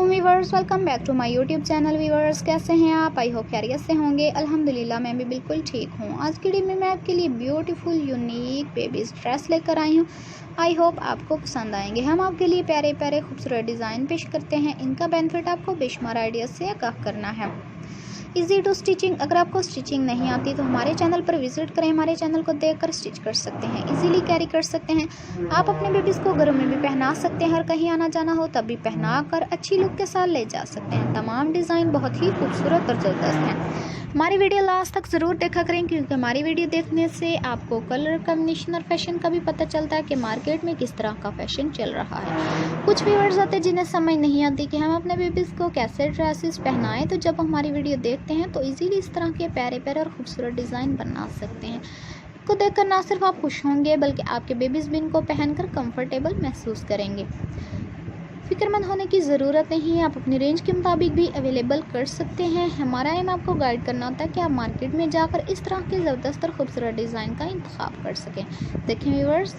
अस्सलामुअलैकुम viewers, welcome back to my YouTube channel. Viewers, कैसे हैं आप? आई होप खैरियत से होंगे। अल्हम्दुलिल्लाह मैं भी बिल्कुल ठीक हूँ। आज की वीडियो में मैं आपके लिए ब्यूटीफुल यूनिक बेबीज़ ड्रेस लेकर आई हूँ। आई होप आपको पसंद आएंगे। हम आपके लिए प्यारे प्यारे खूबसूरत डिज़ाइन पेश करते हैं। इनका बेनिफिट आपको बेशुमार आइडिया से आगाह करना है। Easy to stitching. अगर आपको स्टिचिंग नहीं आती तो हमारे चैनल पर विजिट करें। हमारे चैनल को देखकर स्टिच कर सकते हैं, इजीली कैरी कर सकते हैं। आप अपने बेबीज़ को घरों में भी पहना सकते हैं और कहीं आना जाना हो तब भी पहना कर अच्छी लुक के साथ ले जा सकते हैं। तमाम डिज़ाइन बहुत ही खूबसूरत और ज़बरदस्त हैं। हमारी वीडियो लास्ट तक ज़रूर देखा करें, क्योंकि हमारी वीडियो देखने से आपको कलर कॉम्बिनेशन और फैशन का भी पता चलता है कि मार्केट में किस तरह का फैशन चल रहा है। कुछ व्यूअर्स होते हैं जिन्हें समझ नहीं आती कि हम अपने बेबीज़ को कैसे ड्रेसेस पहनाएं, तो जब हमारी वीडियो देखते हैं तो इजीली इस तरह के प्यारे प्यारे और खूबसूरत डिज़ाइन बना सकते हैं। को देखकर ना सिर्फ आप खुश होंगे बल्कि आपके बेबीज़ भी इनको पहनकर कंफर्टेबल महसूस करेंगे। फिक्रमंद होने की ज़रूरत नहीं है, आप अपनी रेंज के मुताबिक भी अवेलेबल कर सकते हैं। हमारा एम आपको गाइड करना होता है कि आप मार्केट में जाकर इस तरह के ज़बरदस्त और खूबसूरत डिज़ाइन का इंतखाब कर सकें। देखें व्यूअर्स,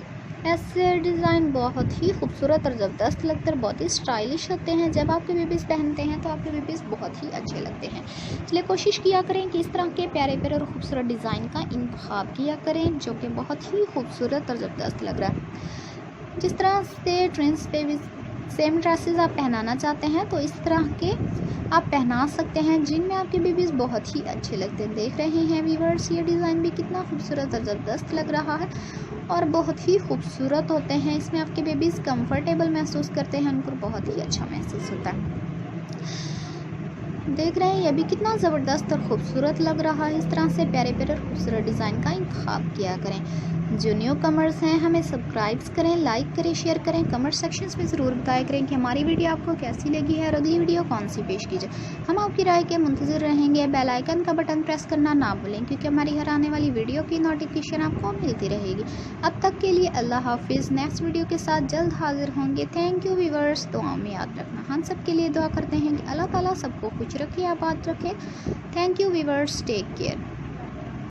ऐसे डिज़ाइन बहुत ही खूबसूरत और ज़बरदस्त लगते हैं, बहुत ही स्टाइलिश होते हैं। जब आपके बेबीज़ पहनते हैं तो आपके बेबीज़ बहुत ही अच्छे लगते हैं। इसलिए कोशिश किया करें कि इस तरह के प्यारे प्यारे और खूबसूरत डिज़ाइन का इंतखाब किया करें, जो कि बहुत ही खूबसूरत और ज़बरदस्त लग रहा है। जिस तरह से ट्विंस बेबीज़ सेम ड्रेसेस आप पहनाना चाहते हैं तो इस तरह के आप पहना सकते हैं, जिनमें आपके बेबीज़ बहुत ही अच्छे लगते हैं। देख रहे हैं व्यूअर्स, ये डिज़ाइन भी कितना खूबसूरत और ज़बरदस्त लग रहा है और बहुत ही खूबसूरत होते हैं। इसमें आपके बेबीज़ कंफर्टेबल महसूस करते हैं, उनको बहुत ही अच्छा महसूस होता है। देख रहे हैं, यह भी कितना ज़बरदस्त और खूबसूरत लग रहा है। इस तरह से प्यारे प्यारे और खूबसूरत डिज़ाइन का इंतखाब किया करें। जो न्यू कमर्स हैं हमें सब्सक्राइब करें, लाइक करें, शेयर करें। कमेंट सेक्शंस में ज़रूर बताया करें कि हमारी वीडियो आपको कैसी लगी है और अगली वीडियो कौन सी पेश कीजिए। हम आपकी राय के मुंतज़िर रहेंगे। बेल आइकन का बटन प्रेस करना ना भूलें, क्योंकि हमारी हर आने वाली वीडियो की नोटिफिकेशन आपको मिलती रहेगी। अब तक के लिए अल्लाह हाफिज़। नेक्स्ट वीडियो के साथ जल्द हाजिर होंगे। Thank you viewers. दुआ में याद रखना। हम सब के लिए दुआ करते हैं कि अल्लाह ताला सबको खुश रखे, आबाद रखे। Thank you viewers, take care.